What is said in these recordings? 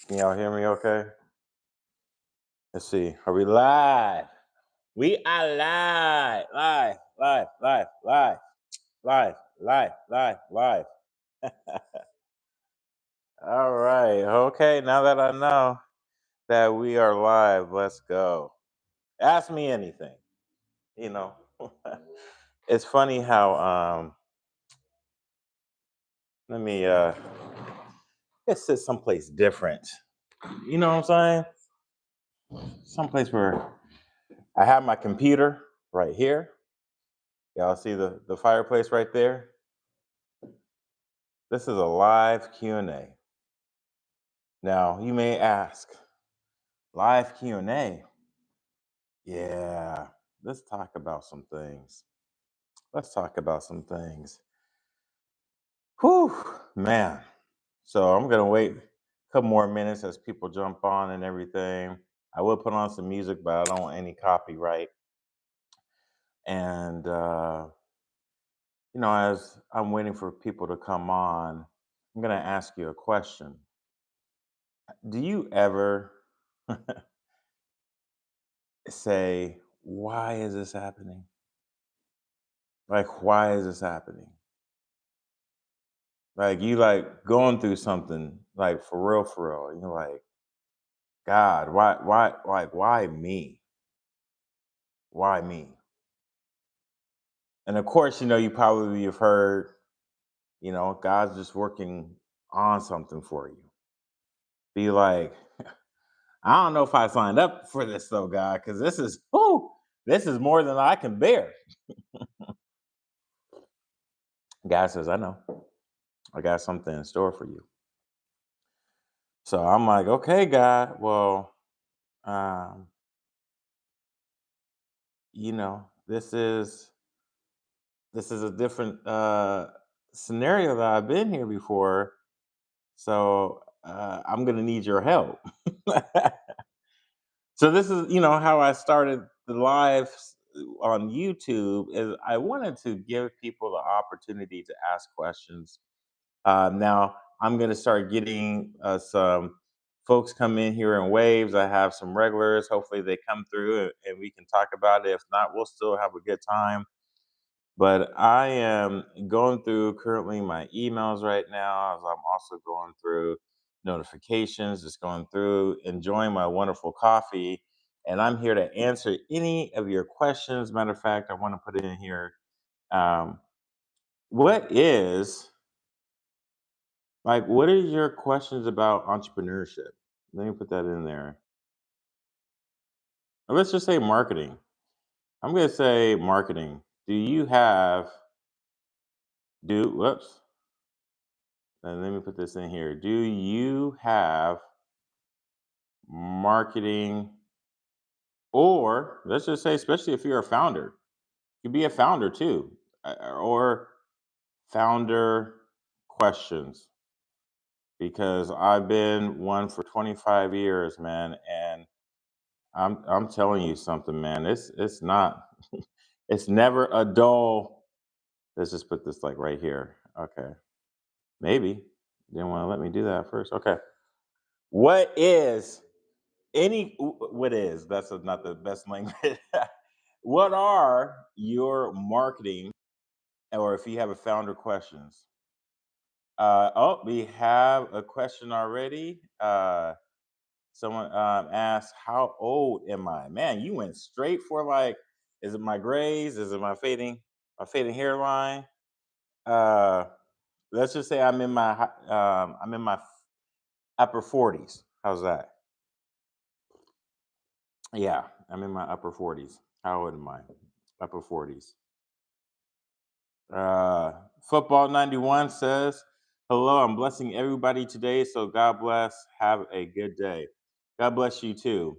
Can y'all hear me okay? Let's see. Are we live? We are live. Live, live, live, live, live, live, live, live. All right. Okay. Now that I know that we are live, let's go. Ask me anything. You know, it's funny how, let me, let's sit someplace different. You know what I'm saying? Someplace where I have my computer right here. Y'all see the fireplace right there? This is a live Q&A. Now, you may ask, live Q&A? Yeah, let's talk about some things. Let's talk about some things. Whew, man. So I'm gonna wait a couple more minutes as people jump on and everything. I will put on some music, but I don't want any copyright. And as I'm waiting for people to come on, I'm gonna ask you a question. Do you ever say, why is this happening? Like, why is this happening? Like, you like going through something, like for real. And you're like, God, why me? Why me? And of course, you probably have heard, God's just working on something for you. Be like, I don't know if I signed up for this though, God, because this is more than I can bear. God says, I know. I got something in store for you. So I'm like, okay, God, well, um, this is a different scenario that I've been here before. So I'm gonna need your help. So this is, how I started the live on YouTube. Is I wanted to give people the opportunity to ask questions. Now I'm going to start getting some folks come in here in waves. I have some regulars. Hopefully they come through and we can talk about it. If not, we'll still have a good time. But I am going through currently my emails right now, as I'm also going through notifications, just going through, enjoying my wonderful coffee. And I'm here to answer any of your questions. Matter of fact, I want to put it in here. Um, what are your questions about entrepreneurship? Let me put that in there. Or let's just say marketing. I'm going to say marketing. Do you have, whoops. And let me put this in here. Do you have marketing, or let's just say, especially if you're a founder, you could be a founder too, or founder questions? Because I've been one for 25 years, man, and I'm telling you something, man. It's not it's never a dull. Let's just put this like right here. Okay. Maybe. Didn't want to let me do that first. Okay. What is what is not the best language. What are your marketing, or if you have a founder questions? We have a question already. Someone asked, how old am I? Man, you went straight for like, is it my grays? Is it my fading hairline? uh let's just say I'm in my upper 40s. How's that? Yeah, I'm in my upper 40s. How old am I? Upper 40s. Uh, Football 91 says, hello, I'm blessing everybody today. So God bless. Have a good day. God bless you too.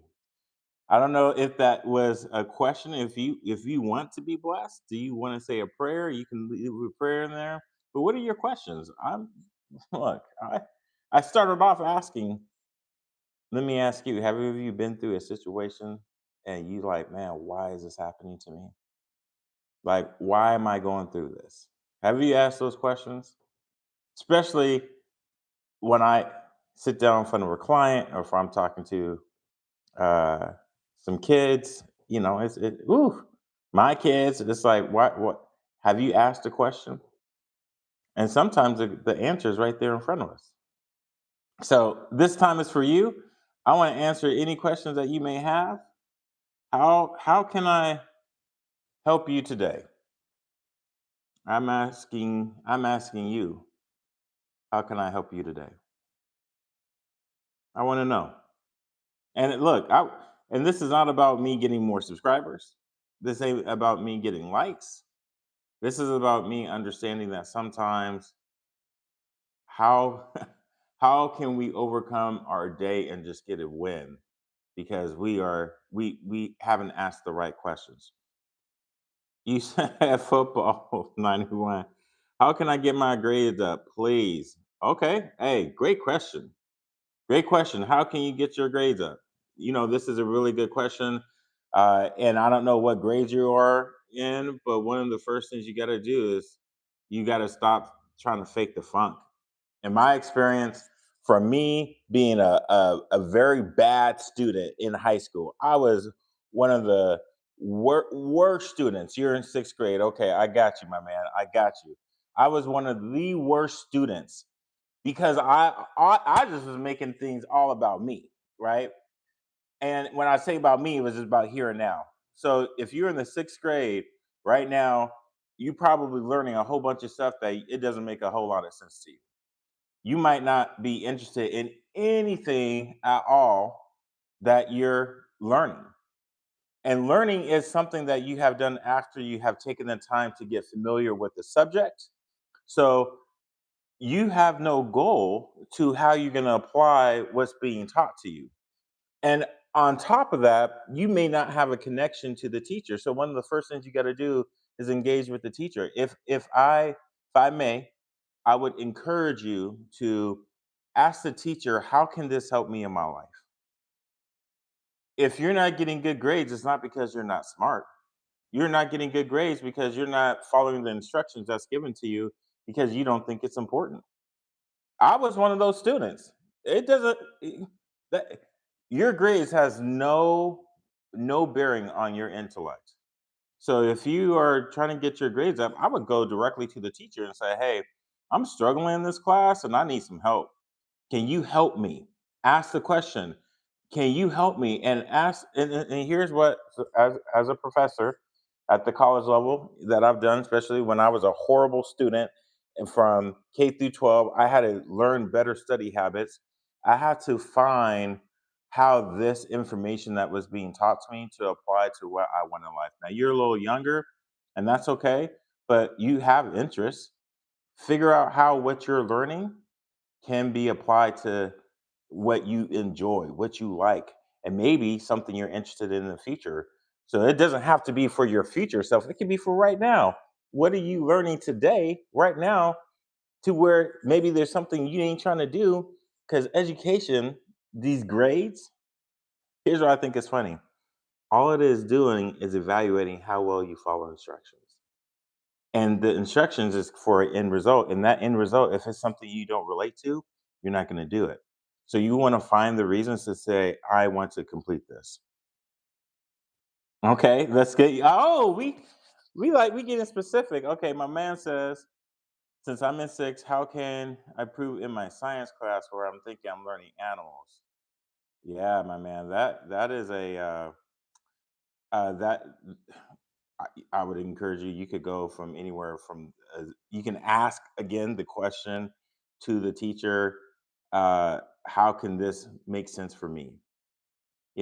I don't know if that was a question. If you want to be blessed, do you want to say a prayer? You can leave a prayer in there. But what are your questions? Look, I started off asking, let me ask you, have any of you been through a situation and you like, man, why is this happening to me? Like, why am I going through this? Have you asked those questions? Especially when sit down in front of a client, or if I'm talking to uh, some kids, ooh, my kids. It's like, what? Have you asked a question? And sometimes the answer is right there in front of us. So this time is for you. I want to answer any questions that you may have. How can I help you today? I'm asking you, how can I help you today? I want to know. Look, and this is not about me getting more subscribers. This ain't about me getting likes. This is about me understanding that sometimes how how can we overcome our day and just get a win because we haven't asked the right questions. You said football 91. How can I get my grades up, please? Okay. Hey, great question. Great question. How can you get your grades up? This is a really good question. And I don't know what grades you are in, but one of the first things you got to do is you got to stop trying to fake the funk. In my experience, from me being a very bad student in high school, I was one of the worst students. You're in sixth grade. Okay, I got you, my man. I got you. I was one of the worst students because I just was making things all about me, right? And when I say about me, it was just about here and now. So if you're in the sixth grade right now, you probably learning a whole bunch of stuff that it doesn't make a whole lot of sense to you. You might not be interested in anything at all that you're learning. And learning is something that you have done after you have taken the time to get familiar with the subject. So you have no goal to how you're going to apply what's being taught to you. And on top of that, you may not have a connection to the teacher. So one of the first things you got to do is engage with the teacher. If I may, I would encourage you to ask the teacher, how can this help me in my life? If you're not getting good grades, it's not because you're not smart. You're not getting good grades because you're not following the instructions that's given to you because you don't think it's important. I was one of those students. It doesn't that your grades has no bearing on your intellect. So if you are trying to get your grades up, I would go directly to the teacher and say, "Hey, I'm struggling in this class and I need some help. Can you help me?" Ask the question, "Can you help me?" And ask and here's what so as a professor at the college level that I've done, especially when I was a horrible student and from K through 12, I had to learn better study habits. I had to find how this information that was being taught to me to apply to what I want in life. Now you're a little younger, and that's okay, but you have interests. Figure out how what you're learning can be applied to what you enjoy, what you like, and maybe something you're interested in the future. So it doesn't have to be for your future self, it can be for right now. What are you learning today, right now, to where maybe there's something you ain't trying to do? Because education, these grades, here's what I think is funny. All it is doing is evaluating how well you follow instructions. And the instructions is for an end result. And that end result, if it's something you don't relate to, you're not going to do it. So you want to find the reasons to say, I want to complete this. Okay, let's get oh, we getting specific. Okay, my man says, since I'm in six, how can I prove in my science class where I'm thinking I'm learning animals? Yeah, my man, that is a that I would encourage you. You could go from anywhere from you can ask again the question to the teacher. How can this make sense for me?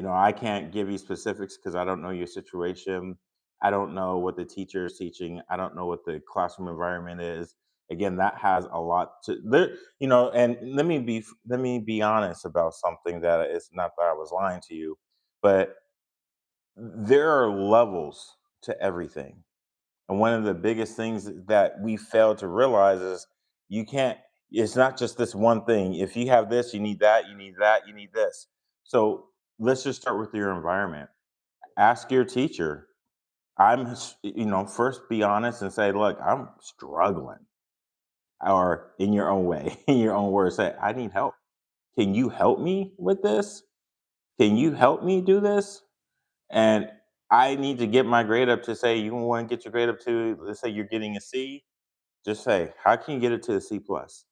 I can't give you specifics because I don't know your situation. I don't know what the teacher is teaching. I don't know what the classroom environment is. Again, that has a lot to there. And let me be honest about something that it's not that I was lying to you, but there are levels to everything. And one of the biggest things that we fail to realize is you can't, it's not just this one thing. If you have this, you need that, you need that, you need this. So let's just start with your environment. Ask your teacher. First be honest and say, look, I'm struggling. Or in your own way, in your own words, say, I need help. Can you help me with this? Can you help me do this? And I need to get my grade up to say, you want to get your grade up to, let's say you're getting a C, just say, how can you get it to a C plus?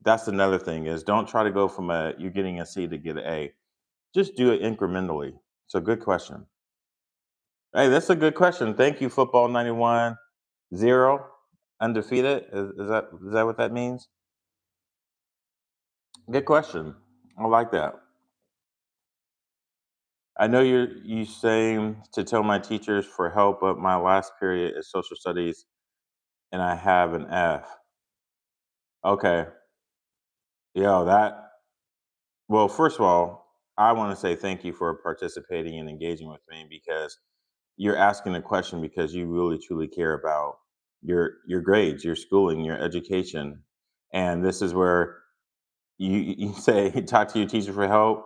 That's another thing is don't try to go from a you're getting a C to get an A. Just do it incrementally. So good question. Hey, that's a good question. Thank you, football 91 0 undefeated. Is that what that means? Good question. I like that. I know you saying to tell my teachers for help, but my last period is social studies and I have an F. Okay. Yeah, that well, first of all, I want to say thank you for participating and engaging with me because you're asking a question because you really truly care about your grades, your schooling, your education. And this is where you say talk to your teacher for help.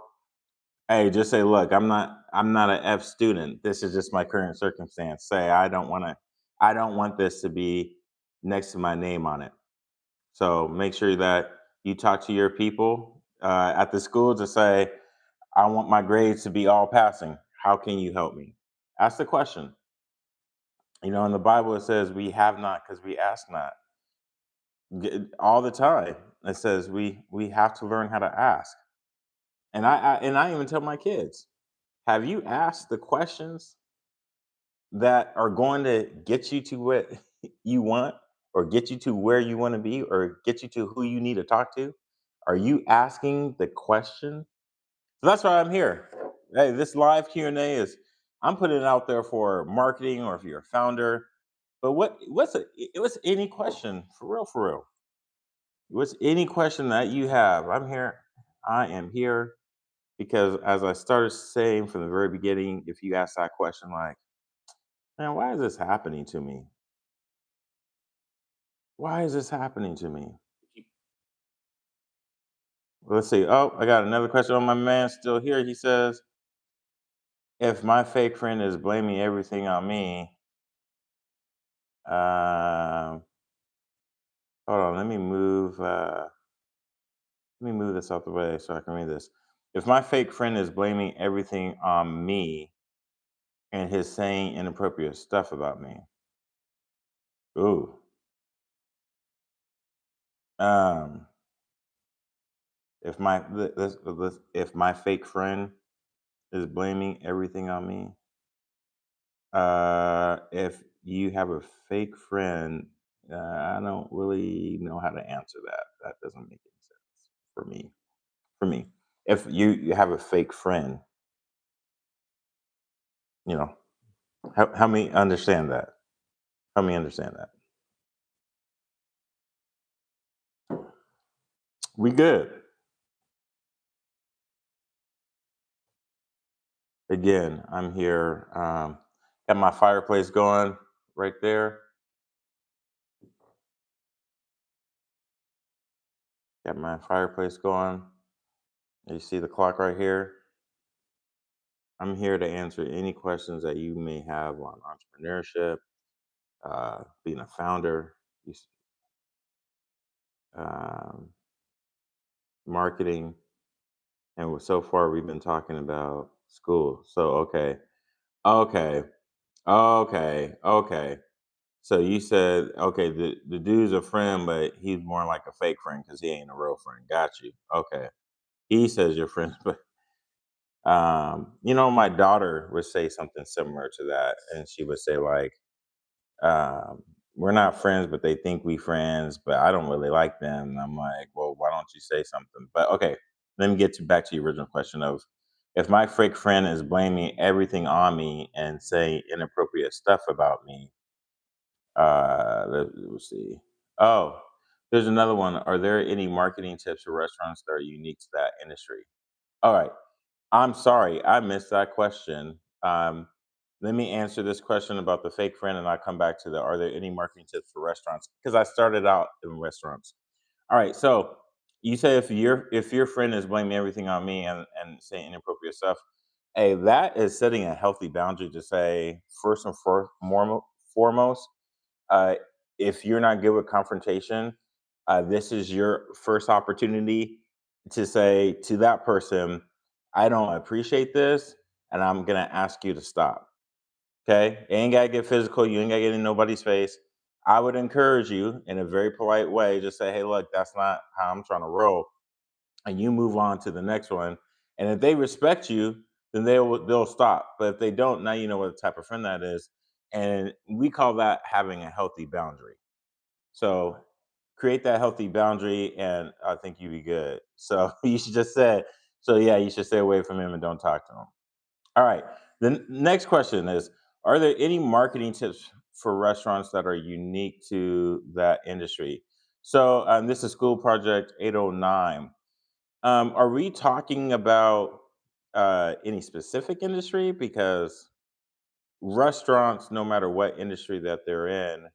Hey, just say, look, I'm not an F student. This is just my current circumstance. Say I don't want this to be next to my name on it. So make sure that you talk to your people at the school to say, I want my grades to be all passing. How can you help me? Ask the question. In the Bible it says we have not because we ask not. All the time. It says we have to learn how to ask. And I even tell my kids, have you asked the questions that are going to get you to what you want or get you to where you want to be or get you to who you need to talk to? Are you asking the question? So that's why I'm here. Hey, this live Q&A is I'm putting it out there for marketing or if you're a founder. But what's any question for real? What's any question that you have? I'm here. I am here because as I started saying from the very beginning, if you ask that question like, man, why is this happening to me? Why is this happening to me? Let's see. Oh, I got another question on my man still here. He says, if my fake friend is blaming everything on me, um, hold on, let me move this out the way so I can read this. If my fake friend is blaming everything on me and his saying inappropriate stuff about me. Ooh. Um, if my fake friend is blaming everything on me, if you have a fake friend, I don't really know how to answer that. That doesn't make any sense for me. For me, if you have a fake friend, you know, help me understand that. Help me understand that. We good. Again, I'm here. Got my fireplace going right there. Got my fireplace going. You see the clock right here. I'm here to answer any questions that you may have on entrepreneurship, being a founder, um, marketing, and so far we've been talking about school. So okay, okay. So you said okay, the dude's a friend, but he's more like a fake friend because he ain't a real friend. Got you. Okay. He says you're friends, but my daughter would say something similar to that, and she would say like, "We're not friends, but they think we friends, but I don't really like them." And I'm like, "Well, why don't you say something?" But okay, let me get back to your original question of if my fake friend is blaming everything on me and saying inappropriate stuff about me. Let's see. Oh, there's another one. Are there any marketing tips for restaurants that are unique to that industry? All right. I'm sorry, I missed that question. Let me answer this question about the fake friend, and I'll come back to the are there any marketing tips for restaurants? Because I started out in restaurants. All right, so you say if your friend is blaming everything on me and saying inappropriate stuff, hey, that is setting a healthy boundary to say first and foremost, uh, if you're not good with confrontation, this is your first opportunity. to say to that person, I don't appreciate this, and I'm gonna ask you to stop. Okay. You ain't gotta get physical, you ain't gotta get in nobody's face. I would encourage you in a very polite way, just say, hey, look, that's not how I'm trying to roll. And you move on to the next one. And if they respect you, then they'll stop. But if they don't, now you know what type of friend that is. And we call that having a healthy boundary. So create that healthy boundary, and I think you'd be good. So you should just say, so yeah, you should stay away from him and don't talk to him. All right. The next question is: are there any marketing tips for restaurants that are unique to that industry? So this is School Project 809. Are we talking about any specific industry? Because restaurants, no matter what industry that they're in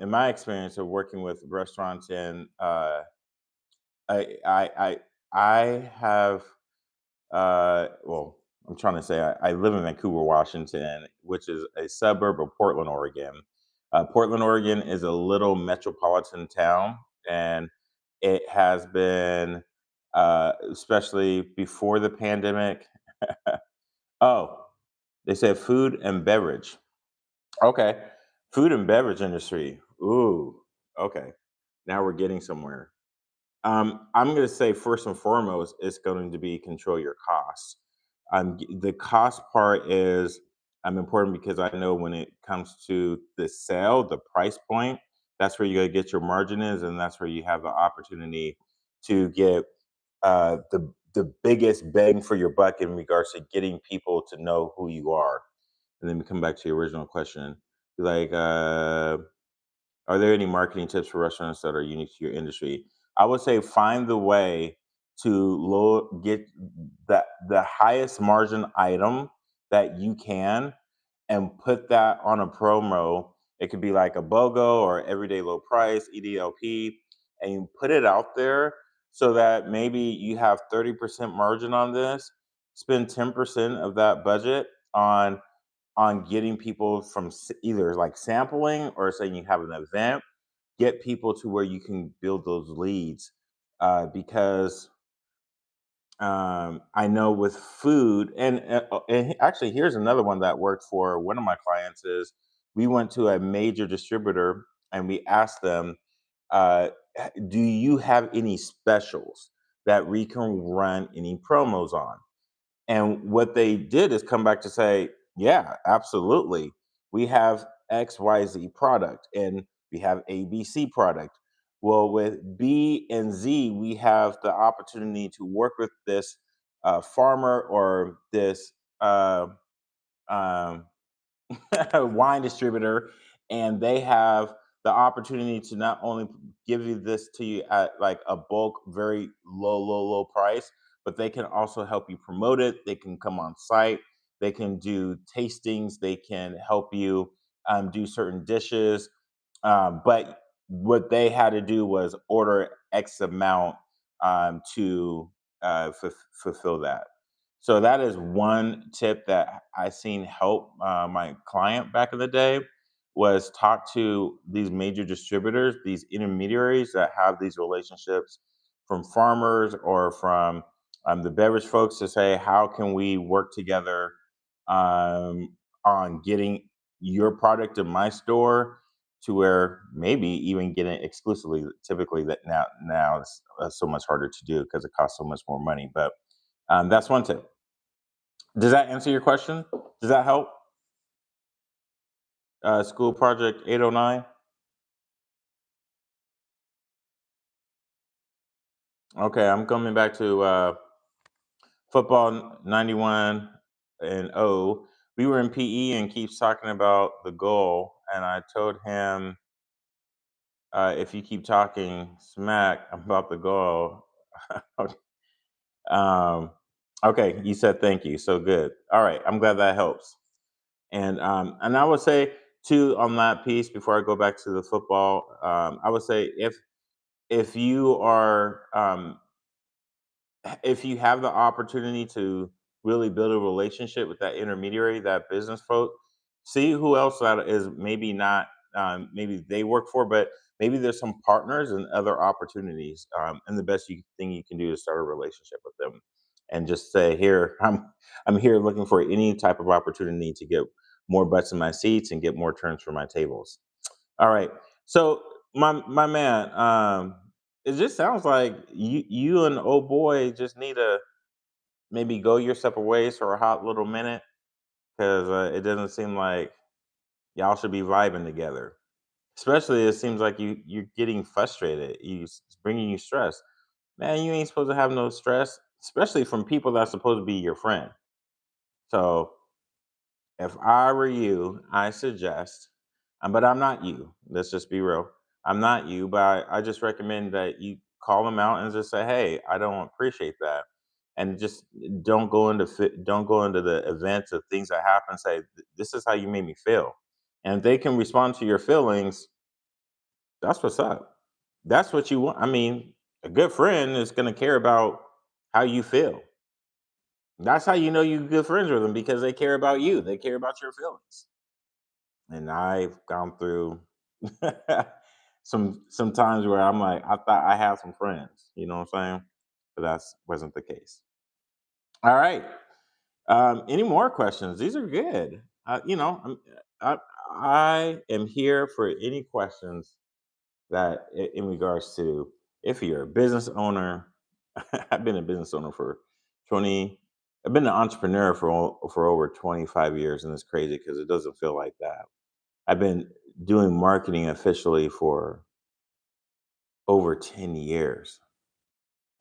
my experience of working with restaurants in, I, I, I, I have, well, I'm trying to say I live in Vancouver, Washington, which is a suburb of Portland, Oregon. Portland, Oregon is a little metropolitan town, and it has been, especially before the pandemic. Oh, they said food and beverage. Okay. Food and beverage industry. Ooh, okay. Now we're getting somewhere. I'm going to say first and foremost, it's going to be control your costs. The cost part is important because I know when it comes to the sale, the price point, that's where you got to get your margin is, and that's where you have the opportunity to get the biggest bang for your buck in regards to getting people to know who you are. And then we come back to your original question, like, are there any marketing tips for restaurants that are unique to your industry? I would say find the way to get the highest margin item that you can, and put that on a promo. It could be like a BOGO or everyday low price, EDLP, and you put it out there so that maybe you have 30% margin on this. Spend 10% of that budget on getting people from either like sampling or saying you have an event, get people to where you can build those leads. Because I know with food, and actually, here's another one that worked for one of my clients is we went to a major distributor and we asked them, uh, do you have any specials that we can run any promos on? And what they did is come back to say, yeah, absolutely. We have XYZ product and we have ABC product. Well, with B and Z, we have the opportunity to work with this farmer or this um, wine distributor, and they have the opportunity to not only give you this to you at like a bulk, very low price, but they can also help you promote it. They can come on site. They can do tastings. They can help you do certain dishes. But what they had to do was order X amount to fulfill that. So that is one tip that I seen help my client back in the day, was talk to these major distributors, these intermediaries that have these relationships from farmers or from the beverage folks, to say, how can we work together um, on getting your product in my store, to where maybe even getting it exclusively. Typically, that now it's so much harder to do because it costs so much more money. But that's one tip. Does that answer your question? Does that help? School Project 809. Okay, I'm coming back to football 91 and O. We were in PE and keeps talking about the goal, and I told him, if you keep talking smack about the goal, um, okay, you said thank you, so good. All right, I'm glad that helps. And I would say too on that piece, before I go back to the football, I would say if you are if you have the opportunity to really build a relationship with that intermediary, that business folk, see who else that is maybe not, maybe they work for, but maybe there's some partners and other opportunities. And the best thing you can do is start a relationship with them, and just say, "Here, I'm here looking for any type of opportunity to get more butts in my seats and get more turns for my tables." All right. So my man, it just sounds like you and old boy just need to maybe go your separate ways for a hot little minute, because it doesn't seem like y'all should be vibing together. Especially, it seems like you're getting frustrated. It's bringing you stress. Man, you ain't supposed to have no stress, especially from people that's supposed to be your friend. So if I were you, I suggest, but I'm not you. Let's just be real. I'm not you, but I just recommend that you call them out and just say, "Hey, I don't appreciate that," and just don't go into the events of things that happen. Say, "This is how you made me feel," and if they can respond to your feelings, that's what's up. That's what you want. I mean, a good friend is going to care about how you feel. That's how you know you're good friends with them, because they care about you. They care about your feelings. And I've gone through some times where I'm like, I thought I had some friends, you know what I'm saying? But that wasn't the case. All right. Any more questions? These are good. I, I am here for any questions that in regards to, if you're a business owner. I've been a business owner for 20. I've been an entrepreneur for over 25 years, and it's crazy because it doesn't feel like that. I've been doing marketing officially for over 10 years.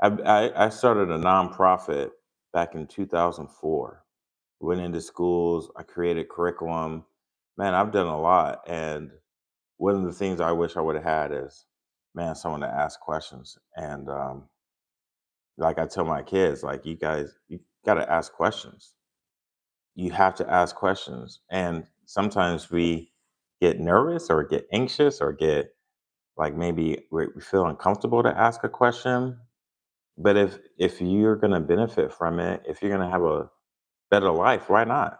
I started a nonprofit back in 2004. Went into schools, I created curriculum. Man, I've done a lot. And one of the things I wish I would have had is, man, someone to ask questions. And like I tell my kids, like, you got to ask questions. You have to ask questions. And sometimes we get nervous or get anxious or get, like, maybe we feel uncomfortable to ask a question. But if you're going to benefit from it, if you're going to have a better life, why not?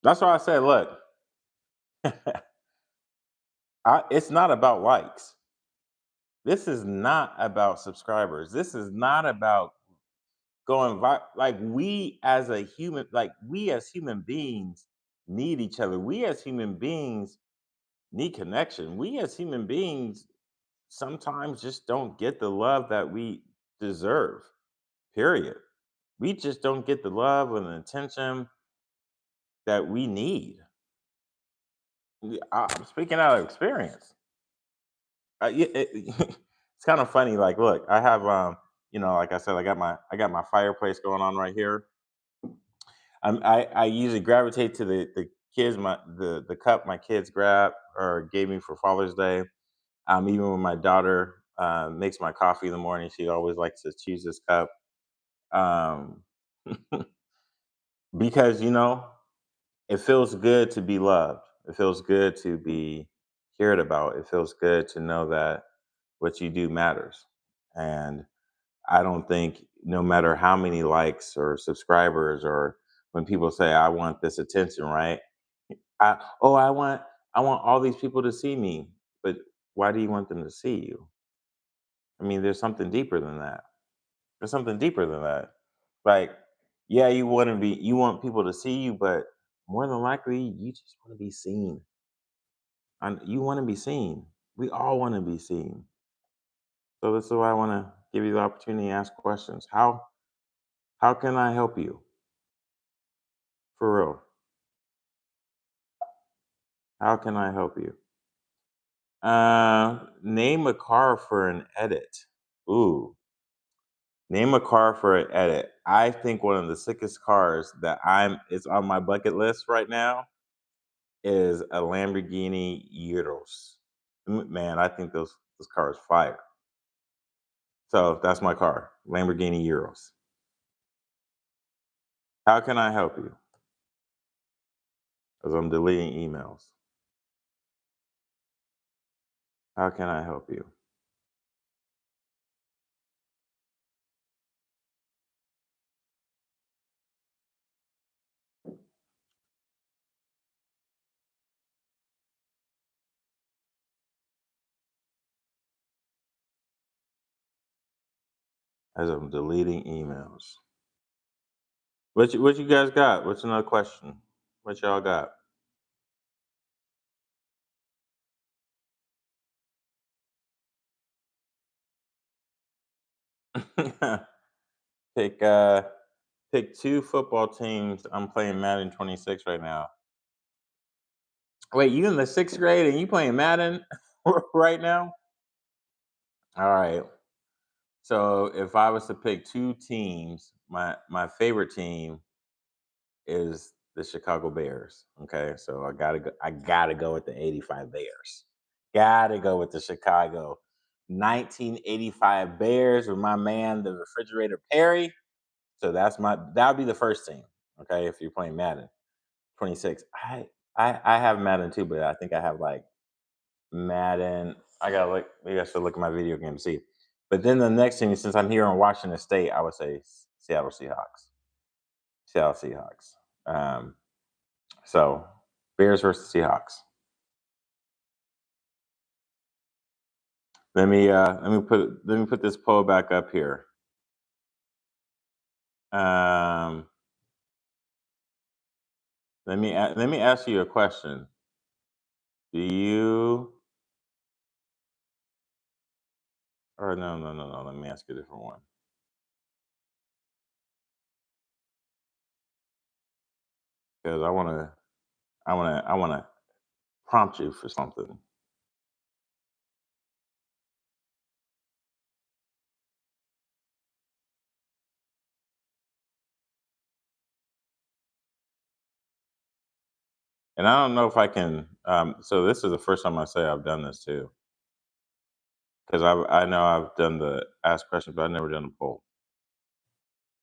That's why I said, look, it's not about likes. This is not about subscribers. This is not about like, we as human beings need each other. We as human beings need connection. We as human beings sometimes just don't get the love that we deserve. Period. We just don't get the love and the attention that we need. I'm speaking out of experience. It's kind of funny. Like, look, I have, like I said, I got my fireplace going on right here. I usually gravitate to the kids, the cup my kids grab or gave me for Father's Day. Even when my daughter makes my coffee in the morning, she always likes to choose this cup. Um, because it feels good to be loved. It feels good to be cared about. It feels good to know that what you do matters. And I don't think, no matter how many likes or subscribers, or when people say, I want this attention, right? I want all these people to see me. But why do you want them to see you? I mean, there's something deeper than that. There's something deeper than that. Like, yeah, you want people to see you, but more than likely you just want to be seen. And you want to be seen. We all want to be seen. So this is why I want to give you the opportunity to ask questions. How can I help you? For real. How can I help you? Name a car for an edit. Ooh, name a car for an edit. I think one of the sickest cars that it's on my bucket list right now is a Lamborghini Urus. Man, I think those cars fire. So that's my car, Lamborghini Urus. How can I help you? Because I'm deleting emails. How can I help you? as I'm deleting emails. What you guys got? What's another question? What y'all got? pick pick two football teams. I'm playing Madden 26 right now. Wait, you in the sixth grade and you playing Madden right now? All right. So if I was to pick two teams, my favorite team is the Chicago Bears. Okay, so I gotta go with the '85 Bears. Gotta go with the Chicago 1985 Bears with my man, the refrigerator Perry. So that'd be the first team. Okay, if you're playing Madden 26, I have Madden too, but I think I have like Madden. I gotta look. Maybe I should look at my video game to see. But then the next team, since I'm here in Washington State, I would say Seattle Seahawks. Seattle Seahawks. Um, so Bears versus Seahawks. Let me put this poll back up here. Um, let me ask you a question. Do you or no? Let me ask you a different one because I wanna prompt you for something. And I don't know if I can. So this is the first time I say I've done this too, because I know I've done the ask questions, but I've never done a poll.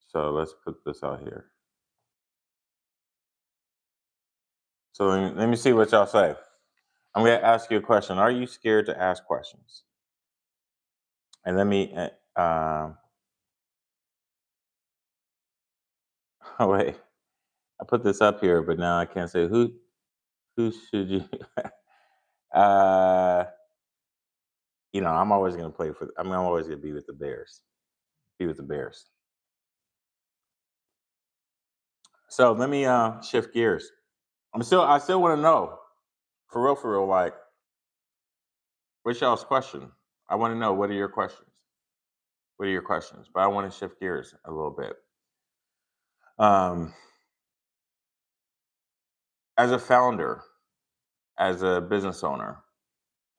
So let's put this out here. So let me see what y'all say. I'm gonna ask you a question. Are you scared to ask questions? And let me. Oh wait, I put this up here, but now I can't say who. Who should you? uh, I'm always gonna play for. I'm always gonna be with the Bears. Be with the Bears. So let me shift gears. I still want to know, for real, like, what's y'all's question? I want to know, what are your questions? What are your questions? But I want to shift gears a little bit. Um, as a founder, as a business owner,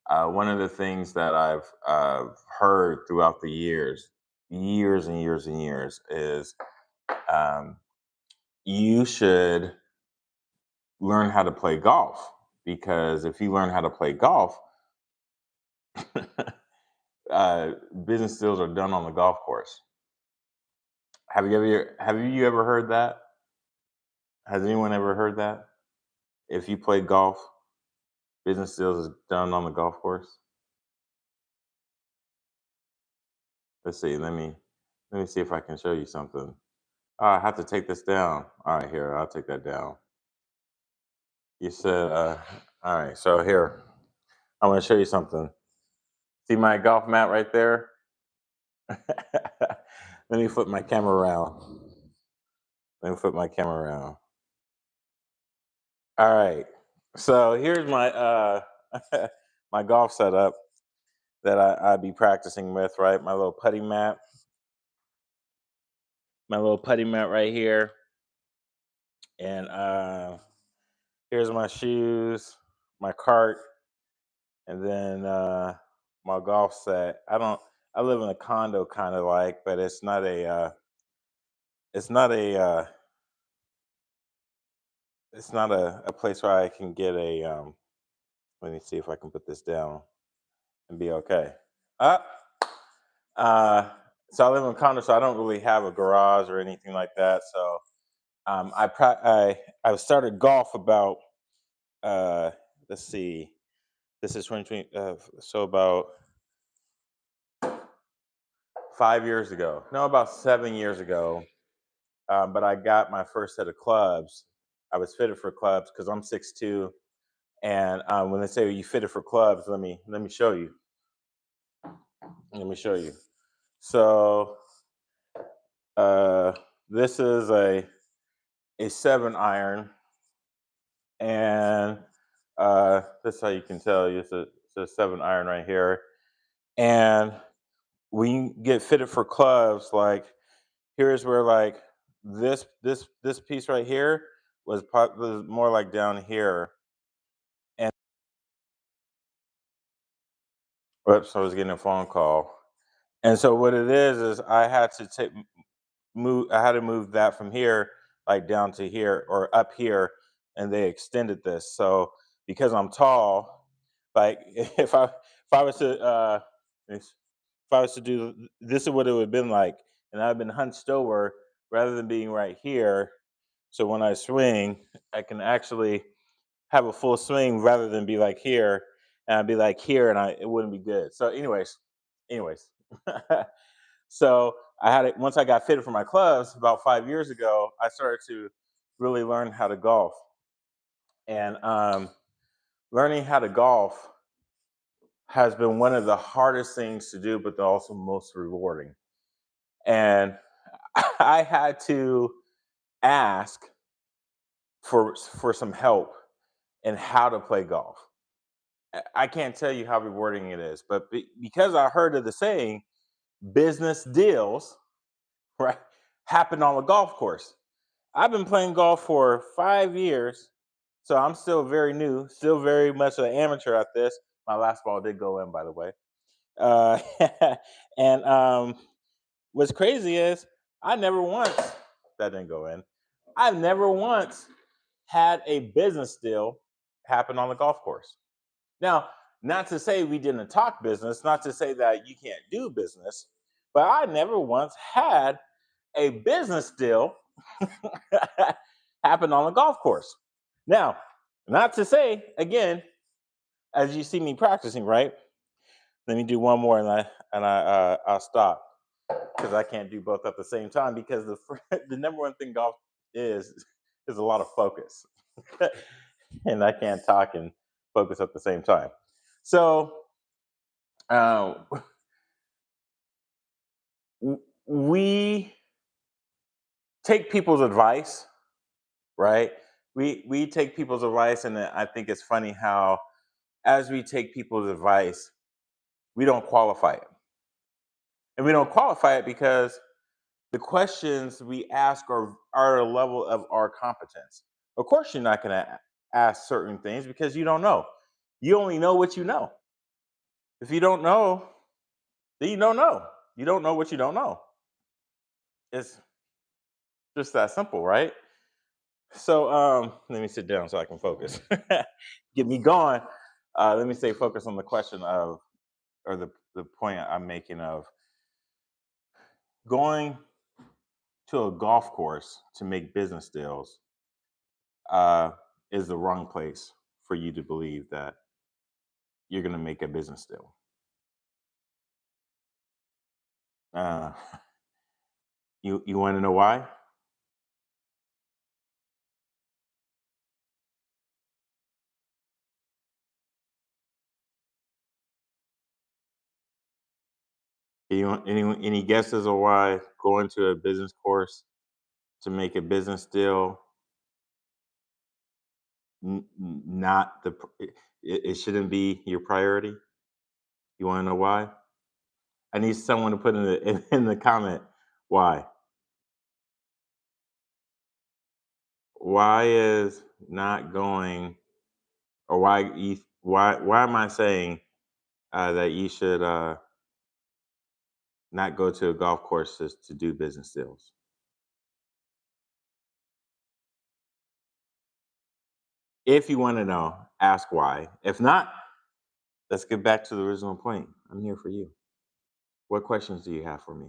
one of the things that I've heard throughout the years and years and years, is um, you should learn how to play golf, because if you learn how to play golf, business deals are done on the golf course. Have you ever heard that? Has anyone ever heard that? If you play golf, business deals is done on the golf course. Let's see. Let me see if I can show you something. Oh, I have to take this down. All right, here, I'll take that down. You said, all right. So here, I'm going to show you something. See my golf mat right there? Let me flip my camera around. Let me flip my camera around. All right. So here's my my golf setup that I'd be practicing with, right? My little putty mat right here, and here's my shoes, my cart, and then my golf set. I live in a condo, kind of like, but it's not a place where I can get a. Let me see if I can put this down and be okay. Uh, uh, so I live in a condo, so I don't really have a garage or anything like that. So I started golf about uh, let's see, this is 2020, so about 5 years ago. No, about 7 years ago. But I got my first set of clubs. I was fitted for clubs because I'm 6'2", and when they say you fitted for clubs, let me show you. Let me show you. So Uh, this is a 7 iron, and that's how you can tell it's a 7 iron right here. And when you get fitted for clubs, like here's where like this piece right here was more like down here. And oops, I was getting a phone call. And so what it is I had to take move I had to move that from here like down to here or up here, and they extended this. So because I'm tall, like if I was to if I was to do this is what it would have been like, and I've been hunched over rather than being right here. So when I swing, I can actually have a full swing rather than be like here, and I'd be like here, and it wouldn't be good. So, anyways, so I had it once I got fitted for my clubs about 5 years ago. I started to really learn how to golf, and learning how to golf has been one of the hardest things to do, but also most rewarding. And I had to ask for some help in how to play golf. I can't tell you how rewarding it is, but because I heard of the saying, business deals, right, happen on a golf course. I've been playing golf for 5 years, so I'm still very new, still very much an amateur at this. My last ball did go in, by the way. Uh, and what's crazy is I never once that didn't go in. I've never once had a business deal happen on the golf course. Now, not to say we didn't talk business, not to say that you can't do business, but I never once had a business deal happen on a golf course. Now, not to say, again, as you see me practicing, right? Let me do one more, I'll stop because I can't do both at the same time. Because the number one thing golf is a lot of focus, and I can't talk and focus at the same time. So uh, we take people's advice, right? We take people's advice, and I think it's funny how as we take people's advice, we don't qualify it, and we don't qualify it because the questions we ask are a level of our competence. Of course, you're not going to ask certain things because you don't know. You only know what you know. If you don't know, then you don't know. You don't know what you don't know. It's just that simple, right? So let me sit down so I can focus. Get me going. Let me stay focused on the question of, or the point I'm making of going to a golf course to make business deals uh, is the wrong place for you to believe that you're going to make a business deal. Uh, you want to know why? Any guesses on why going to a business course to make a business deal not it shouldn't be your priority? You want to know why? I need someone to put in the comment why. Why is not going, or why am I saying that you should not go to a golf course to do business deals? If you want to know, ask why. If not, let's get back to the original point. I'm here for you. What questions do you have for me?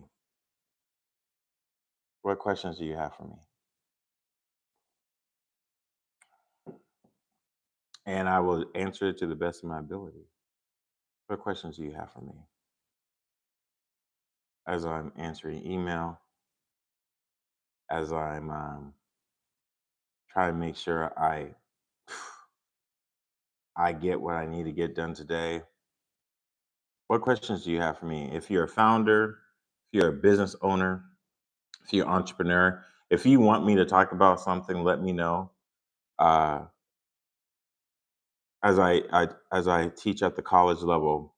What questions do you have for me? And I will answer it to the best of my ability. What questions do you have for me? As I'm answering email, as I'm trying to make sure I get what I need to get done today. What questions do you have for me? If you're a founder, if you're a business owner, If you're an entrepreneur, if you want me to talk about something, let me know. Uh, as I teach at the college level,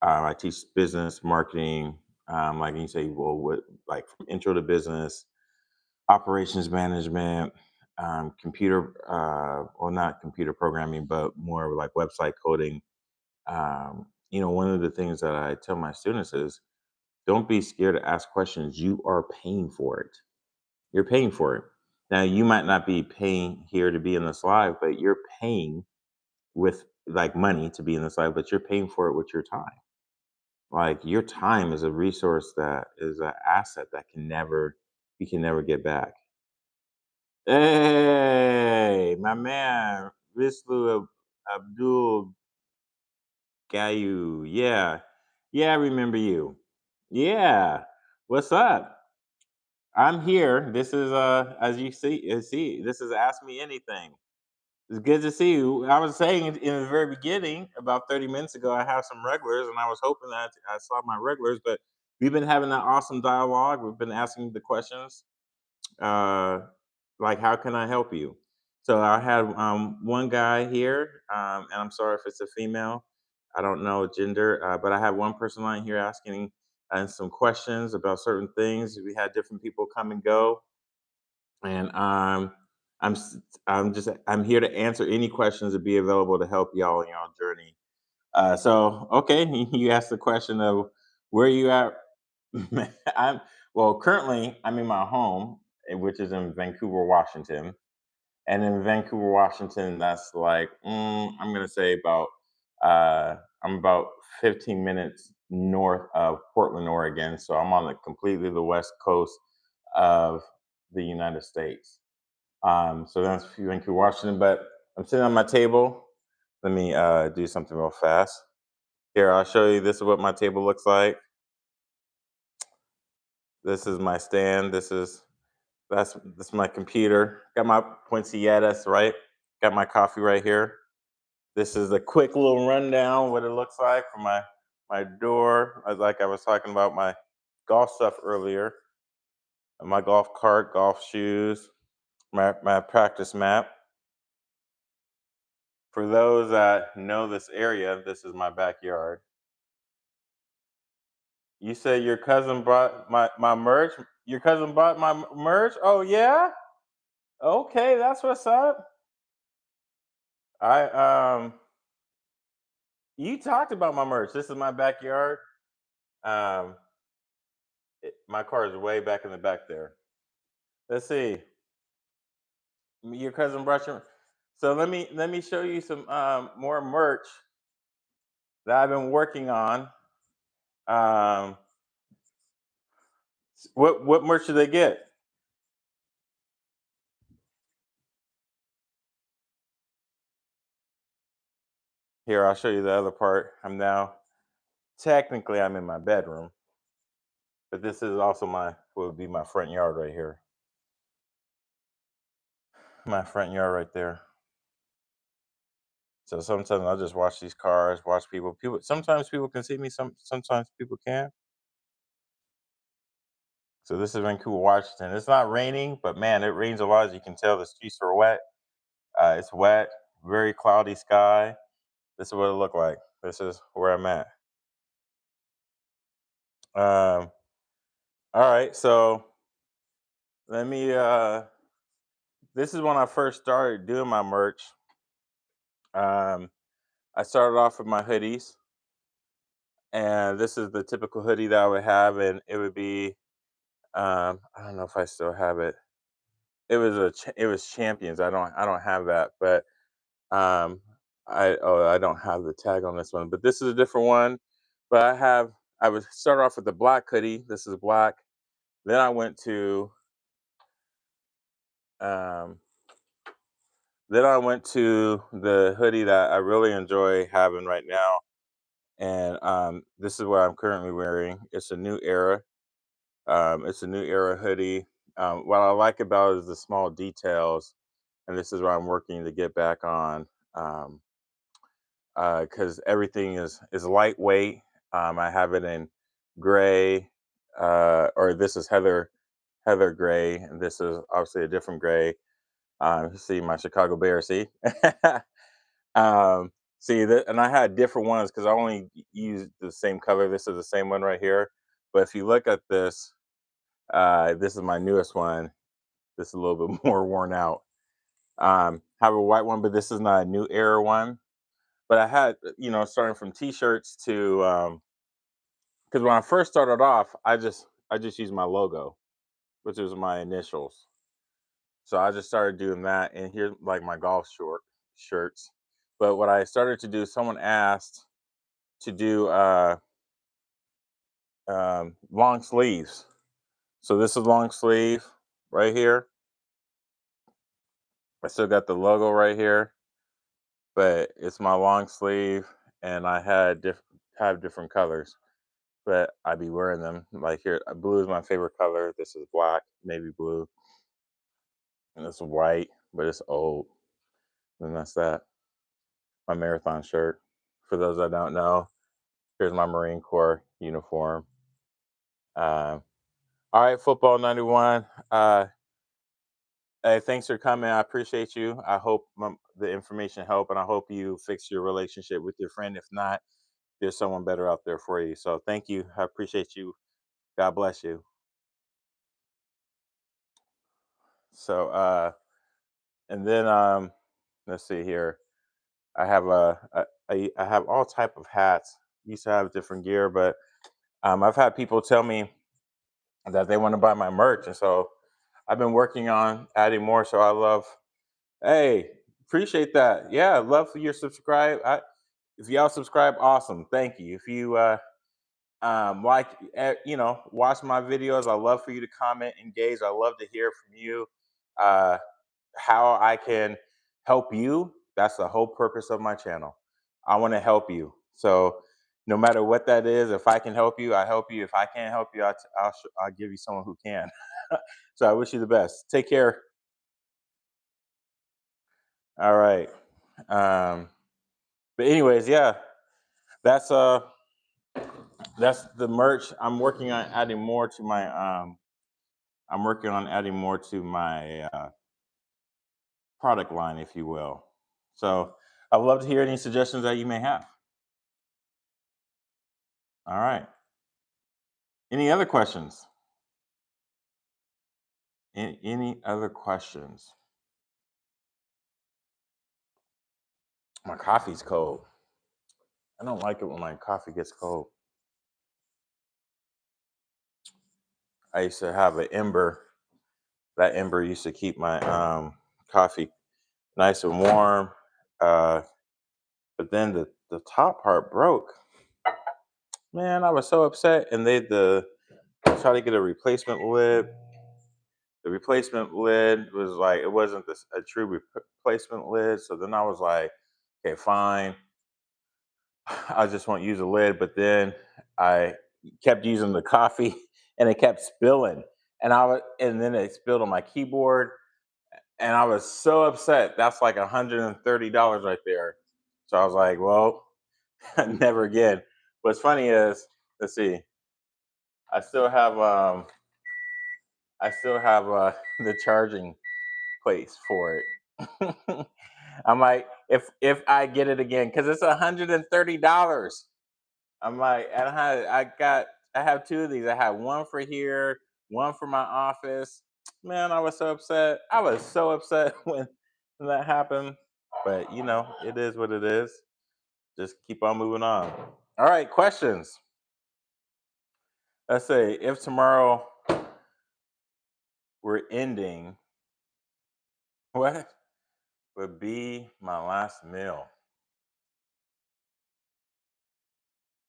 I teach business marketing. Like you say, well, what like from intro to business, operations management, computer, well, not computer programming, but more like website coding. One of the things that I tell my students is don't be scared to ask questions. You are paying for it. You're paying for it. Now, you might not be paying here to be in this live, but you're paying with like money to be in this live, but you're paying for it with your time. Like your time is a resource that is an asset that you can never get back. Hey, my man, Vislu Abdul Gayu. Yeah. Yeah, I remember you. Yeah. What's up? I'm here. This is as you see, this is Ask Me Anything. It's good to see you. I was saying in the very beginning, about 30 minutes ago, I have some regulars, and I was hoping that I saw my regulars, but we've been having that awesome dialogue. We've been asking the questions, uh, like, how can I help you? So I had one guy here, and I'm sorry if it's a female. I don't know gender, but I have one person line here asking some questions about certain things. We had different people come and go, and I'm s- I'm here to answer any questions and be available to help y'all in y'all journey. So okay, you asked the question of where you at. I'm well currently I'm in my home, which is in Vancouver, Washington, and in Vancouver, Washington, that's like I'm gonna say about I'm about 15 minutes north of Portland, Oregon. So I'm on completely the west coast of the United States. So that's Vancouver, Washington. But I'm sitting on my table. Let me do something real fast. Here, I'll show you. This is what my table looks like. This is my stand. That's my computer. Got my poinsettias, right? Got my coffee right here. This is a quick little rundown what it looks like for my door. Like I was talking about my golf stuff earlier. My golf cart, golf shoes, my practice map. For those that know this area, this is my backyard. You say your cousin brought my merch. Your cousin bought my merch. Oh yeah. Okay, that's what's up. I You talked about my merch. This is my backyard. Um, my car is way back in the back there. Let's see. Your cousin brought your. So let me show you some more merch that I've been working on. Um, what merch did they get? Here, I'll show you the other part. I'm in my bedroom, but this is also what would be my front yard right here. My front yard right there. So sometimes I'll just watch these cars, watch people. Sometimes people can see me, sometimes people can't. So this is Vancouver, Washington. It's not raining, but man, it rains a lot. As you can tell, the streets are wet. It's wet, very cloudy sky. This is what it looked like. This is where I'm at. Um, all right, so let me. This is when I first started doing my merch. Um, I started off with my hoodies, and this is the typical hoodie that I would have, and it would be. I don't know if I still have it. It was Champions. I don't have that, but um, I don't have the tag on this one. But this is a different one. But I would start off with the black hoodie. This is black. Then I went to um, the hoodie that I really enjoy having right now, and this is what I'm currently wearing. It's a new era. It's a new era hoodie. What I like about it is the small details, and this is what I'm working to get back on because everything is lightweight. I have it in gray, or this is heather. heather gray, and this is obviously a different gray. You see my Chicago Bears. See, see that, and I had different ones because I only used the same color. This is the same one right here. But if you look at this is my newest one. This is a little bit more worn out. Have a white one, but this is not a new era one. But I had, starting from T-shirts to, because when I first started off, I just used my logo, which was my initials. So I just started doing that, and here's like my golf shirts. But what I started to do, someone asked to do long sleeves. So this is long sleeve right here. I still got the logo right here, but it's my long sleeve, and I have different colors, but I be wearing them. Like here, blue is my favorite color. This is black, navy blue, and this is white, but it's old. And that's that. My marathon shirt. For those that don't know, here's my Marine Corps uniform. Uh, all right, football 91. Hey, thanks for coming. I appreciate you. I hope the information helped, and I hope you fix your relationship with your friend. If not, there's someone better out there for you. So thank you. I appreciate you. God bless you. So and then let's see here. I have I have all type of hats. Used to have different gear, but I've had people tell me that they want to buy my merch, and so I've been working on adding more. So I love. Hey, appreciate that. Yeah, love for your subscribe. If y'all subscribe, awesome. Thank you. If you watch my videos, I love for you to comment, engage. I love to hear from you. Uh, how I can help you. That's the whole purpose of my channel. I want to help you. So no matter what that is, if I can help you, I help you. If I can't help you, I'll give you someone who can. So I wish you the best. Take care. All right. Um, but anyways, yeah, that's uh that's the merch. I'm working on adding more to my product line, if you will. So I'd love to hear any suggestions that you may have. All right. Any other questions? Any other questions? My coffee's cold. I don't like it when my coffee gets cold. I used to have an ember. That ember used to keep my coffee nice and warm. Uh, but then the top part broke. Man, I was so upset. And they tried to get a replacement lid. The replacement lid was like, it wasn't a true replacement lid. So then I was like, okay, fine. I just won't use a lid. But then I kept using the coffee and it kept spilling. And then it spilled on my keyboard. And I was so upset. That's like $130 right there. So I was like, well, never again. What's funny is, let's see, I still have um I still have the charging place for it. I'm like, if I get it again, because it's $130. I'm like, and I have two of these. I have one for here, one for my office. Man, I was so upset. I was so upset when that happened. But it is what it is. Just keep on moving on. All right, questions. Let's say if tomorrow we're ending, what would be my last meal?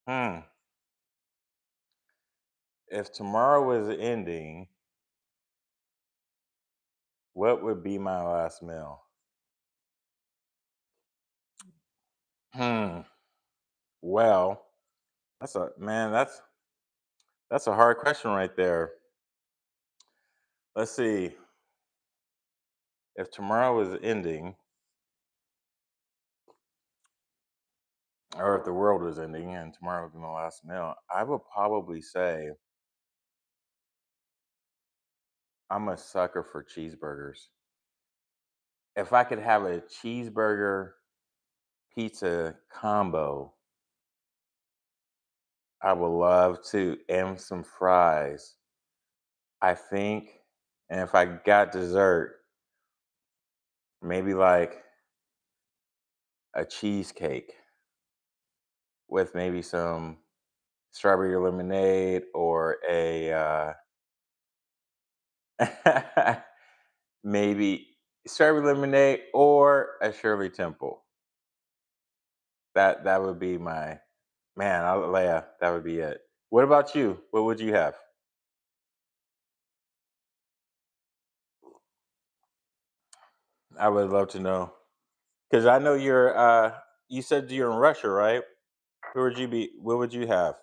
Hmm. If tomorrow was ending, what would be my last meal? Hmm. Well, that's a man. That's a hard question right there. Let's see. If tomorrow was ending, or if the world was ending, and tomorrow would be my last meal, I would probably say I'm a sucker for cheeseburgers. If I could have a cheeseburger pizza combo, I would love to, and some fries. I think, and if I got dessert, maybe like a cheesecake with maybe some strawberry lemonade or a maybe strawberry lemonade or a Shirley Temple. That would be my man. Yeah, that would be it. What about you? What would you have? I would love to know because I know you're. You said you're in Russia, right? Where would you be? What would you have?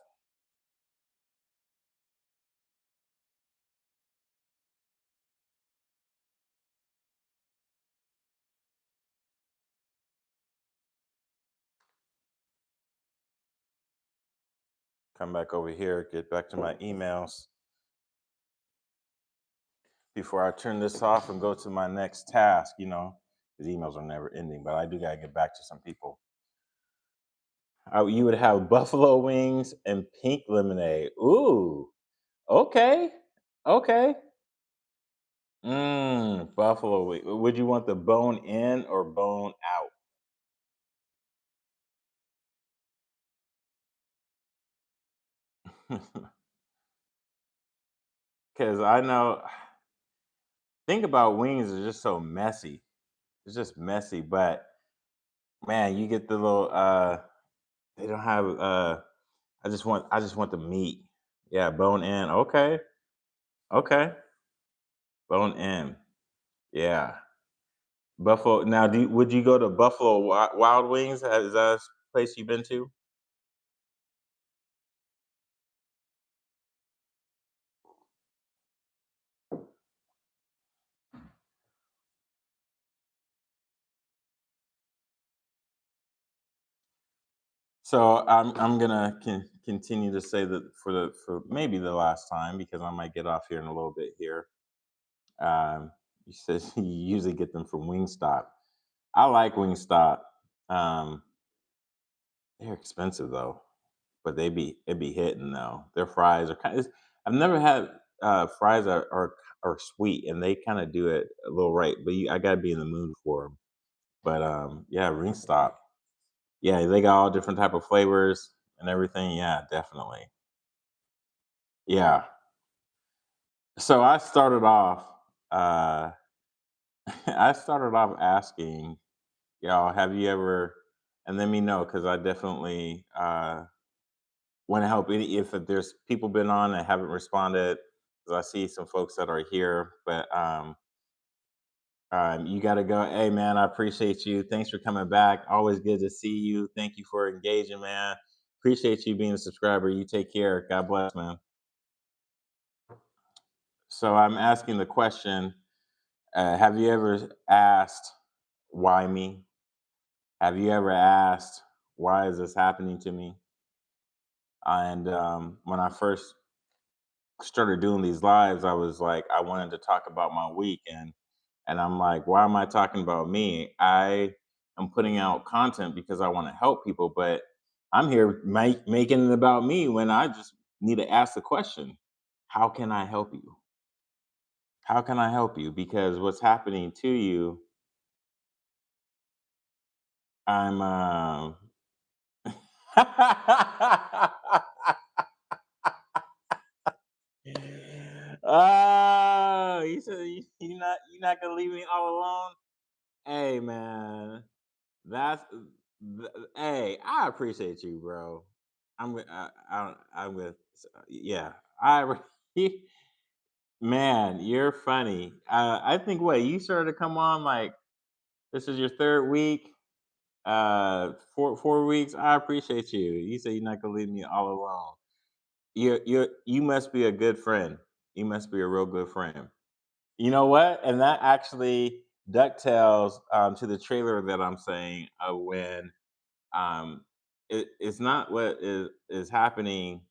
Come back over here. Get back to my emails before I turn this off and go to my next task. You know, these emails are never ending, but I do gotta get back to some people. You would have buffalo wings and pink lemonade. Ooh, okay, okay. Buffalo wing. Would you want the bone in or bone out? Because I know, think about wings is just so messy. It's just messy, but man, you get the little. They don't have. I just want the meat. Yeah, bone in. Okay, okay, bone in. Yeah, Buffalo. Now, would you go to Buffalo Wild Wings? Is that a place you've been to? So I'm gonna continue to say that for maybe the last time because I might get off here in a little bit here. You said you usually get them from Wingstop. I like Wingstop. Um, they're expensive though, but it be hitting though. Their fries are kind. I've never had fries are sweet and they kind of do it a little right, but I gotta be in the mood for them. But yeah, Wingstop. Yeah, they got all different type of flavors and everything. Yeah, definitely. Yeah. So I started off. Uh, I started off asking y'all, have you ever? And let me know because I definitely want to help. Any if there's people been on that haven't responded, because I see some folks that are here, but you got to go. Hey man, I appreciate you. Thanks for coming back. Always good to see you. Thank you for engaging, man. Appreciate you being a subscriber. You take care. God bless, man. So I'm asking the question: have you ever asked why me? Have you ever asked why is this happening to me? And when I first started doing these lives, I was like, I wanted to talk about my week, and I'm like, why am I talking about me? I am putting out content because I want to help people, but I'm here making it about me when I just need to ask the question: how can I help you? How can I help you? Because what's happening to you, I'm. Oh, you said you're not gonna leave me all alone. Hey man, that's hey. I appreciate you, bro. I'm with yeah. Man, you're funny. I think what you started to come on like this is your third week. 4 weeks. I appreciate you. You say you're not gonna leave me all alone. You must be a good friend. You must be a real good friend. You know what? And that actually ducktails to the trailer that I'm saying when it's not what is happening.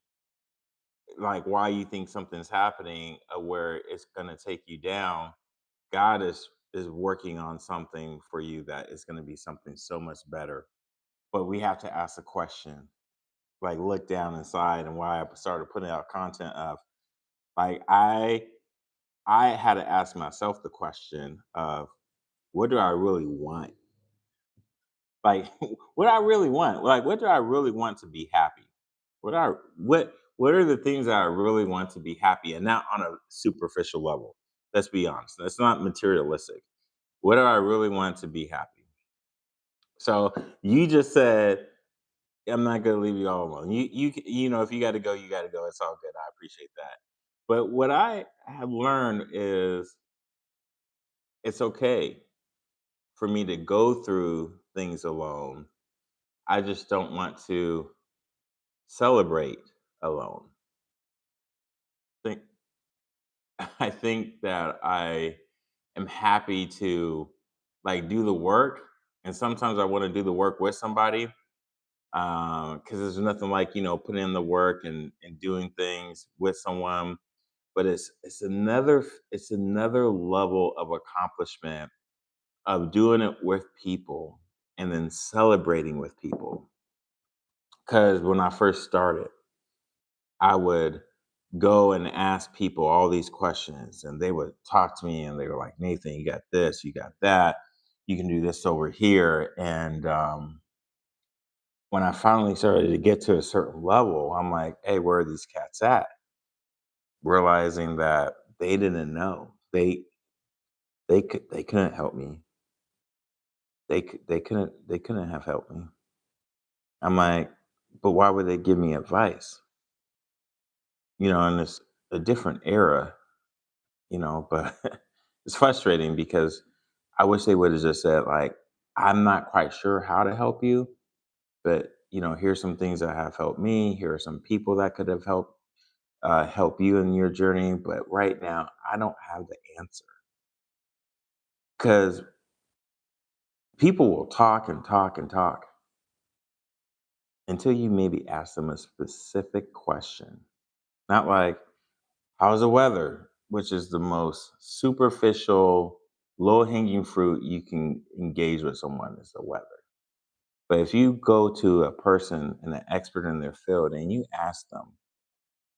like why you think something's happening, where it's going to take you down. God is working on something for you that is going to be something so much better. But we have to ask the question, like look down inside, and why I started putting out content of like I had to ask myself the question of what do I really want? Like what do I really want? Like what do I really want to be happy? What are the things that I really want to be happy, and not on a superficial level? Let's be honest. That's not materialistic. What do I really want to be happy? So you just said I'm not gonna leave you all alone. You know if you got to go, you got to go. It's all good. I appreciate that. But what I have learned is it's okay for me to go through things alone. I just don't want to celebrate alone. Think I think that I am happy to like do the work, and sometimes I want to do the work with somebody, because there's nothing like putting in the work and doing things with someone. But it's another level of accomplishment of doing it with people and then celebrating with people. Because when I first started, I would go and ask people all these questions, and they would talk to me, and they were like, Nathan, you got this, you got that, you can do this over here. And when I finally started to get to a certain level, I'm like, hey, where are these cats at? Realizing that they didn't know. They couldn't help me. They couldn't have helped me. I'm like, but why would they give me advice? And it's a different era, but it's frustrating because I wish they would have just said, like, I'm not quite sure how to help you, but here's some things that have helped me. Here are some people that could have help you in your journey. But right now, I don't have the answer because people will talk and talk and talk until you maybe ask them a specific question. Not like, how's the weather? Which is the most superficial, low hanging fruit you can engage with someone is the weather. But if you go to a person and an expert in their field and you ask them,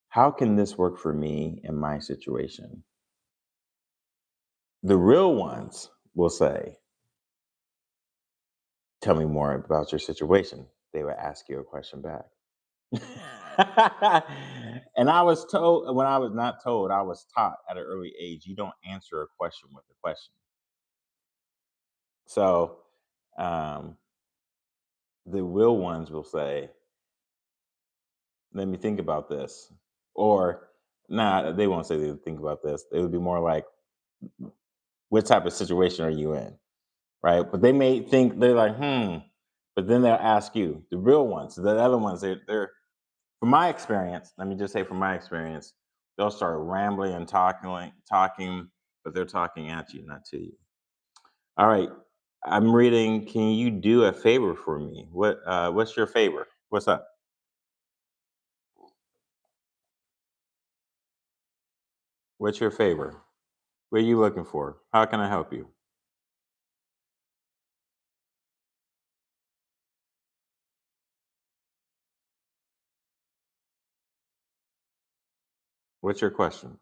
how can this work for me in my situation? The real ones will say, tell me more about your situation. They will ask you a question back. And I was told, when I was not told, I was taught at an early age, you don't answer a question with a question. So um, the real ones will say, let me think about this. Or, nah, they won't say they would think about this. It would be more like, what type of situation are you in? Right. But they may think they're like, but then they'll ask you, the real ones, the other ones, they're from my experience, let me just say from my experience, they'll start rambling and talking, but they're talking at you, not to you. All right. I'm reading. Can you do a favor for me? What's your favor? What's up? What's your favor? What are you looking for? How can I help you? What's your question?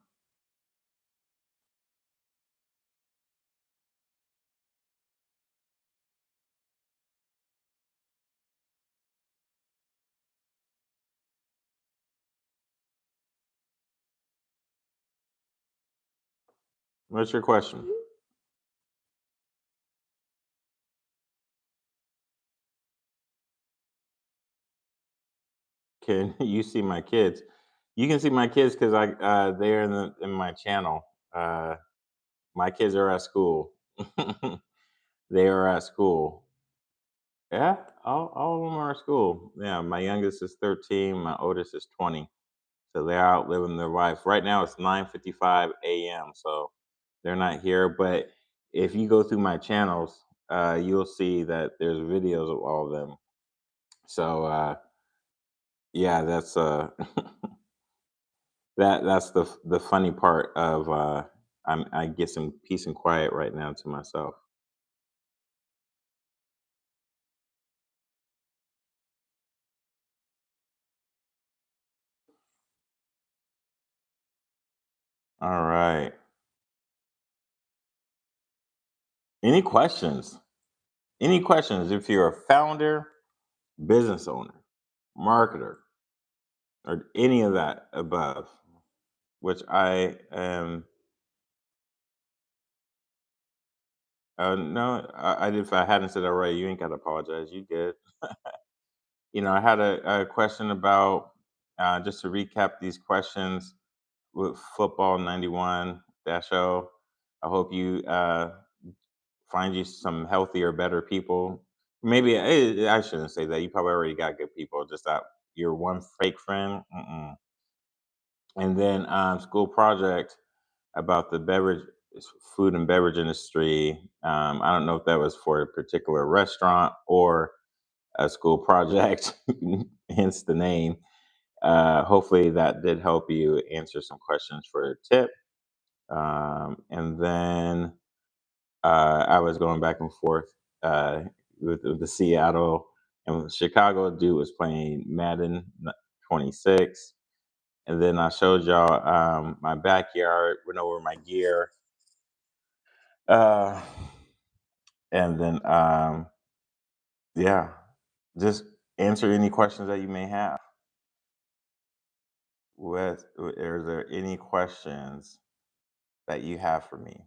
What's your question? Can you see my kids? You can see my kids because they're in my channel. Uh, my kids are at school. They are at school. Yeah, all of them are at school. Yeah, my youngest is 13, my oldest is 20. So they're out living their life. Right now it's 9:55 a.m. So they're not here. But if you go through my channels, you'll see that there's videos of all of them. So yeah, that's That's the funny part of I get some peace and quiet right now to myself. All right. Any questions? Any questions? If you're a founder, business owner, marketer, or any of that above, which I am. No, I if I hadn't said it already, you ain't got to apologize. You good. I had a question about just to recap these questions with football 91 dash O. I hope you find you some healthier, better people. Maybe I shouldn't say that. You probably already got good people. Just that your one fake friend. Mm-mm. And then school project about the food and beverage industry. I don't know if that was for a particular restaurant or a school project, hence the name. Hopefully that did help you answer some questions for a tip. And then I was going back and forth uh, with the Seattle and Chicago dude was playing Madden 26. And then I showed y'all my backyard, went over my gear. Uh, and then, yeah, just answer any questions that you may have. Is there any questions that you have for me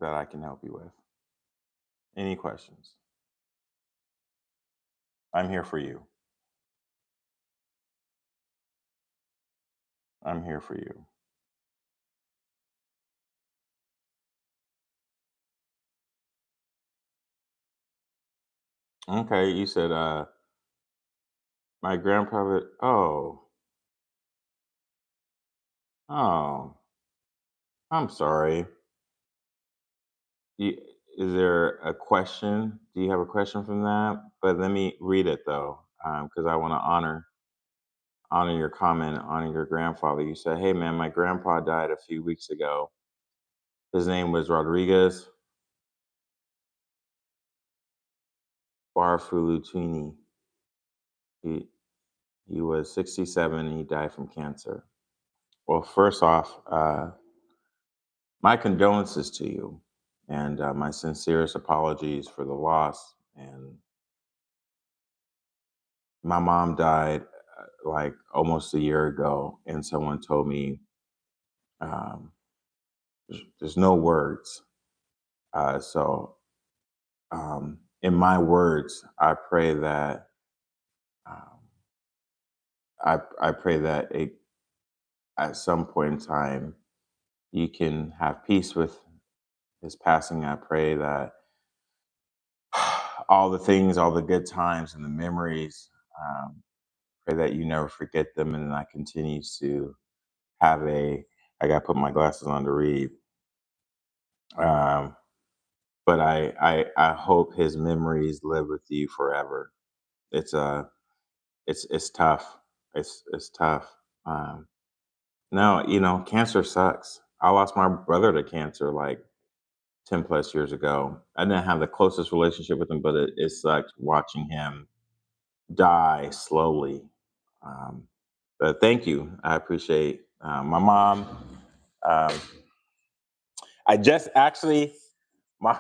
that I can help you with? Any questions? I'm here for you. I'm here for you. Okay, you said my grandpa. Oh, I'm sorry. You, is there a question? Do you have a question from that? But let me read it though, because I want to honor your comment, honor your grandfather. You said, "Hey man, my grandpa died a few weeks ago. His name was Rodriguez Barfulutini. He he was 67 and he died from cancer." Well, first off, my condolences to you, and my sincerest apologies for the loss. And my mom died like almost a year ago, and someone told me um, there's no words. So, in my words, I pray that um, I pray that at some point in time you can have peace with his passing. I pray that all the things, all the good times and the memories, pray that you never forget them, and I continue to have a. I got to put my glasses on to read. Um, but I hope his memories live with you forever. It's it's tough. It's tough. Um, no, cancer sucks. I lost my brother to cancer like 10 plus years ago. I didn't have the closest relationship with him, but it sucked watching him die slowly. Um, but thank you. I appreciate my mom. Um, I just actually my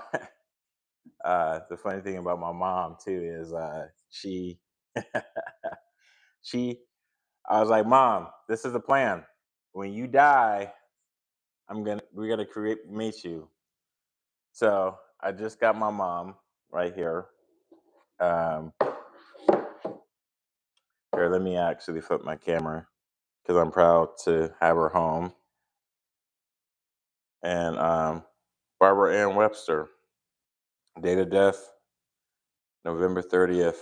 the funny thing about my mom too is she I was like, Mom, this is the plan. When you die, we're gonna create meet you. So I just got my mom right here. Um, Here, let me actually flip my camera because I'm proud to have her home. And Barbara Ann Webster, date of death, November 30th.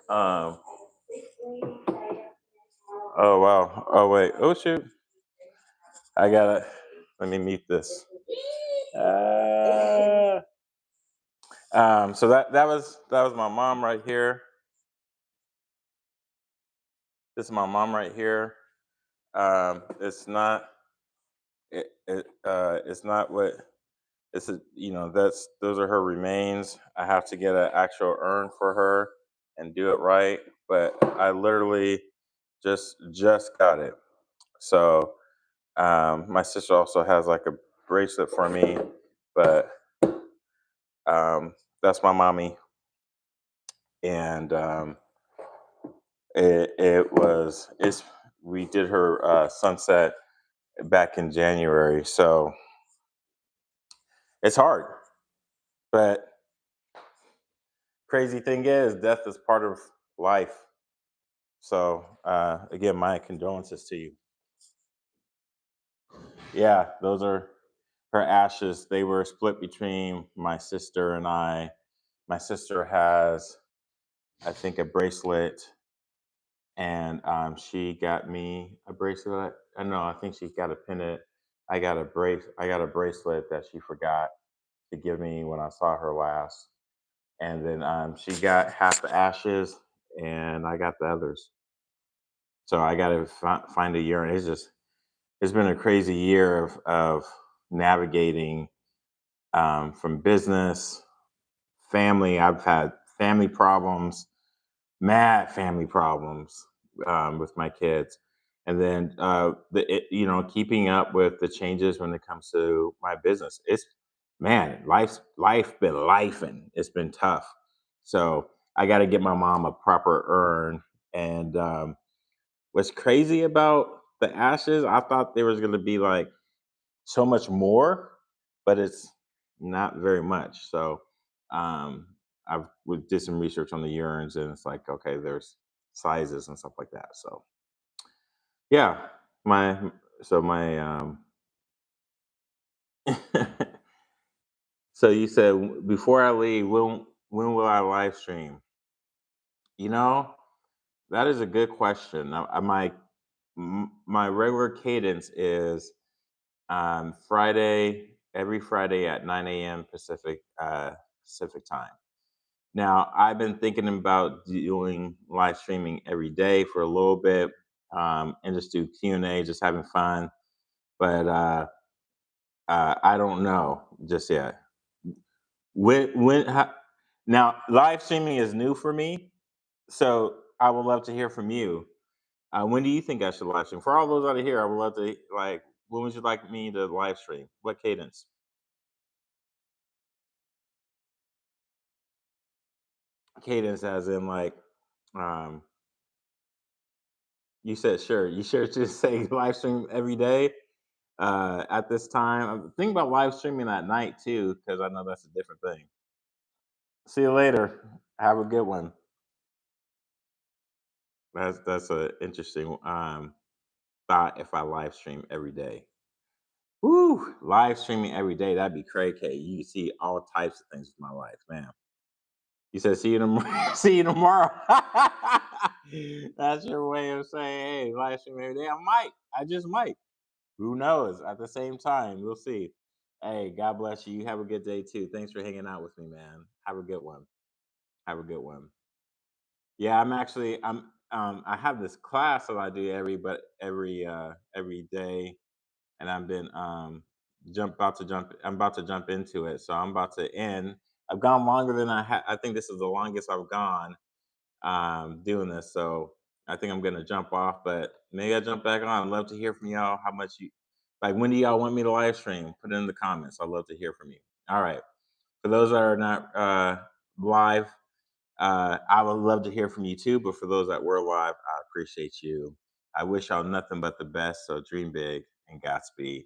Um, oh wow. Oh wait. Oh shoot. I gotta. Let me mute this. Uh, so that was my mom right here. This is my mom right here. It's not. It's not what. It's a, that's those are her remains. I have to get an actual urn for her and do it right. But I literally just got it. So my sister also has like a bracelet for me, but that's my mommy, and it's we did her sunset back in January, so it's hard. But crazy thing is, death is part of life. So again, my condolences to you. Yeah, those are her ashes. They were split between my sister and I. My sister has, I think, a bracelet, and she got me a bracelet. I know, I think she got a pendant. I got a bracelet that she forgot to give me when I saw her last. And then she got half the ashes, and I got the others. So I got to find a urine. It's been a crazy year of navigating from business, family. I've had family problems, mad family problems with my kids, and then keeping up with the changes when it comes to my business. It's man, life been life, and it's been tough. So I got to get my mom a proper urn. And what's crazy about the ashes? I thought there was going to be like so much more, but it's not very much. So um, did some research on the urines, and it's like, okay, there's sizes and stuff like that. So yeah, my my so you said before I leave, when will I live stream? You know, that is a good question. My regular cadence is every Friday at 9 a.m. Pacific time. Now, I've been thinking about doing live streaming every day for a little bit, and just do Q&A, just having fun. But I don't know just yet. When now live streaming is new for me, so I would love to hear from you. When do you think I should live stream? For all those out of here, I would love to like. When would you like me to live stream? What cadence? Cadence, as in like, um, you said sure. You sure to say live stream every day at this time? I'm thinking about live streaming at night too, because I know that's a different thing. See you later. Have a good one. That's an interesting thought. If I live stream every day, woo, live streaming every day, that'd be crazy. You see all types of things with my life, man. You said see you tomorrow. See you tomorrow. That's your way of saying, hey, live stream every day. I might. I just might. Who knows? At the same time, we'll see. Hey, God bless you. You have a good day too. Thanks for hanging out with me, man. Have a good one. Have a good one. Yeah, I have this class that I do every day, and I've been I'm about to jump into it. So I'm about to end. I've gone longer than I think this is the longest I've gone doing this. So I think I'm gonna jump off, but maybe I jump back on. I'd love to hear from y'all. How much you like? When do y'all want me to live stream? Put it in the comments. I'd love to hear from you. All right. For those that are not live, I would love to hear from you too. But for those that were live, I appreciate you. I wish y'all nothing but the best. So dream big and Godspeed.